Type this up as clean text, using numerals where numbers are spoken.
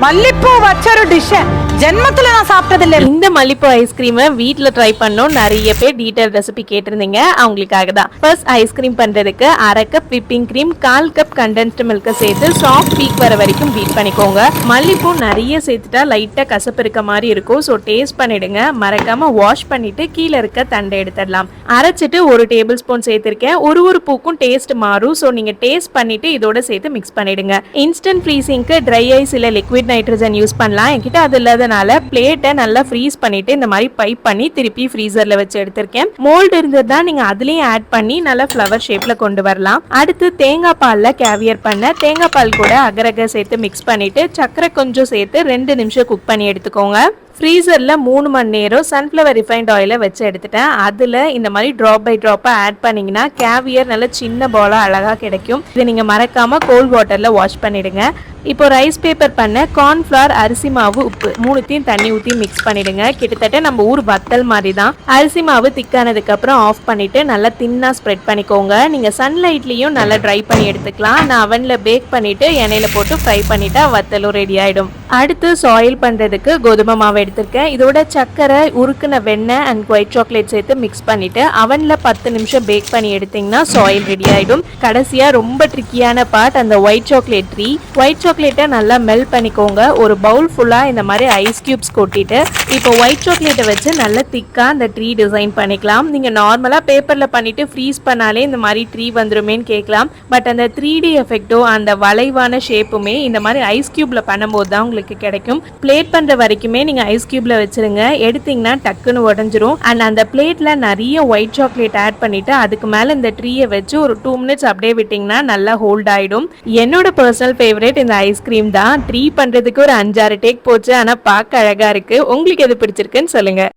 மல்லிப்பூ வச்ச ஒரு டிஷ் ஜென்மத்துல நான் சாப்பிட்டது இல்ல. இந்த மல்லிப்பூ ஐஸ்கிரீமை வீட்ல ட்ரை பண்ணோம். நிறைய பேர் டீடைல் ரெசிபி கேட்டிருந்தீங்க, அவங்களுக்காக தான். ஃபர்ஸ்ட் ஐஸ்கிரீம் பண்றதுக்கு 1/2 cup whipping cream, 1/4 cup condensed milk சேர்த்து சாஃப்ட் பீக் வர வரைக்கும் பீட் பண்ணிக்கோங்க. மல்லிப்பூ நிறைய சேர்த்துட்டா லைட்டா கசப்பு இருக்க மாதிரி இருக்கும். ஸோ டேஸ்ட் பண்ணிடுங்க. மறக்காம வாஷ் பண்ணிட்டு கீழே இருக்க தண்டை எடுத்துடலாம். அரைச்சிட்டு 1 டேபிள் ஸ்பூன் சேர்த்திருக்கேன். ஒரு பூக்கும் டேஸ்ட் மாறும். ஸோ நீங்க டேஸ்ட் பண்ணிட்டு இதோட சேர்த்து மிக்ஸ் பண்ணிடுங்க. இன்ஸ்டன்ட் ஃப்ரீசிங்க்கு ட்ரை ஐஸ் இல்ல லிக்விட் நைட்ரஜன் யூஸ் பண்ணலாம். என்கிட்ட அது இல்லாதனால பிளேட்டை நல்லா ஃப்ரீஸ் பண்ணிட்டு இந்த மாதிரி பைப் பண்ணி திருப்பி ஃப்ரீசர்ல வச்சு எடுத்திருக்கேன். மோல்டு இருந்ததுன்னா நீங்க அதுலயும் ஆட் பண்ணி நல்லா ஃப்ளவர் ஷேப்ல கொண்டு வரலாம். அடுத்து தேங்காய் பால்ல கேவியர் பண்ண தேங்காய் பால் கூட அகரக சேர்த்து மிக்ஸ் பண்ணிட்டு சக்கரை கொஞ்சம் சேர்த்து 2 நிமிஷம் குக் பண்ணி எடுத்துக்கோங்க. ஃப்ரீசரில் 3 மணி நேரம் சன்ஃப்ளவர் ரிஃபைண்ட் ஆயிலை வச்சு எடுத்துட்டேன். அதில் இந்த மாதிரி ட்ராப் பை ட்ராப்பாக ஆட் பண்ணிங்கன்னா கேவியர் நல்ல சின்ன பாலாக அழகாக கிடைக்கும். இதை நீங்கள் மறக்காமல் கோல்ட் வாட்டரில் வாஷ் பண்ணிவிடுங்க. இப்போ ரைஸ் பேப்பர் பண்ண கார்ன்ஃப்ளவர், அரிசி மாவு, உப்பு 3த்தையும் தண்ணி ஊற்றி மிக்ஸ் பண்ணிடுங்க. கிட்டத்தட்ட நம்ம ஊர் வத்தல் மாதிரி தான். அரிசி மாவு திக்கானதுக்கு அப்புறம் ஆஃப் பண்ணிட்டு நல்லா தின்னா ஸ்ப்ரெட் பண்ணிக்கோங்க. நீங்கள் சன்லைட்லேயும் நல்லா ட்ரை பண்ணி எடுத்துக்கலாம். நான் அவனில் பேக் பண்ணிட்டு எண்ணெயில போட்டு ஃப்ரை பண்ணிட்டா வத்தலும் ரெடி ஆகிடும். அடுத்து சாயில் பண்ணுறதுக்கு கோதுமை மாவு எடுத்திருக்கேன். இதோட சக்கரை, உருக்குன வெண்ணெய் அண்ட் ஒயிட் சாக்லேட் சேர்த்து மிக்ஸ் பண்ணிட்டு அவனில் 10 நிமிஷம் பேக் பண்ணி எடுத்தீங்கன்னா சாயில் ரெடி ஆகிடும். கடைசியாக ரொம்ப ட்ரிக்கியான பார்ட் அந்த ஒயிட் சாக்லேட் ட்ரீ. ஒயிட் சாக்லேட்டை நல்லா மெல்ட் பண்ணிக்கோங்க. ஒரு பவுல் ஃபுல்லாக இந்த மாதிரி ஐஸ் கியூப்ஸ் கொட்டிட்டு இப்போ ஒயிட் சாக்லேட்டை வச்சு நல்லா திக்காக அந்த ட்ரீ டிசைன் பண்ணிக்கலாம். நீங்கள் நார்மலாக பேப்பரில் பண்ணிட்டு ஃப்ரீஸ் பண்ணாலே இந்த மாதிரி ட்ரீ வந்துருமேன்னு கேட்கலாம். பட் அந்த 3D எஃபெக்டோ அந்த வளைவான ஷேப்புமே இந்த மாதிரி ஐஸ் கியூப்ல பண்ணும்போது தான் உங்களுக்கு கிடைக்கும். பிளேட் பண்ணுற வரைக்குமே நீங்கள் ஐஸ் கியூப்ல வச்சிருங்க. எடுத்தீங்கன்னா டக்குன்னு உடஞ்சிரும். அண்ட் அந்த பிளேட்ல நிறைய ஒயிட் சாக்லேட் ஆட் பண்ணிட்டு அதுக்கு மேலே இந்த ட்ரீயை வச்சு ஒரு 2 மினிட்ஸ் அப்படியே விட்டிங்கன்னா நல்லா ஹோல்ட் ஆகிடும். என்னோட பர்சனல் ஃபேவரேட் இந்த ஐஸ்கிரீம் தான். ட்ரீ பண்றதுக்கு ஒரு 5-6 டேக் போச்சு. ஆனா பார்க்க அழகா இருக்கு. உங்களுக்கு எது பிடிச்சிருக்குன்னு சொல்லுங்க.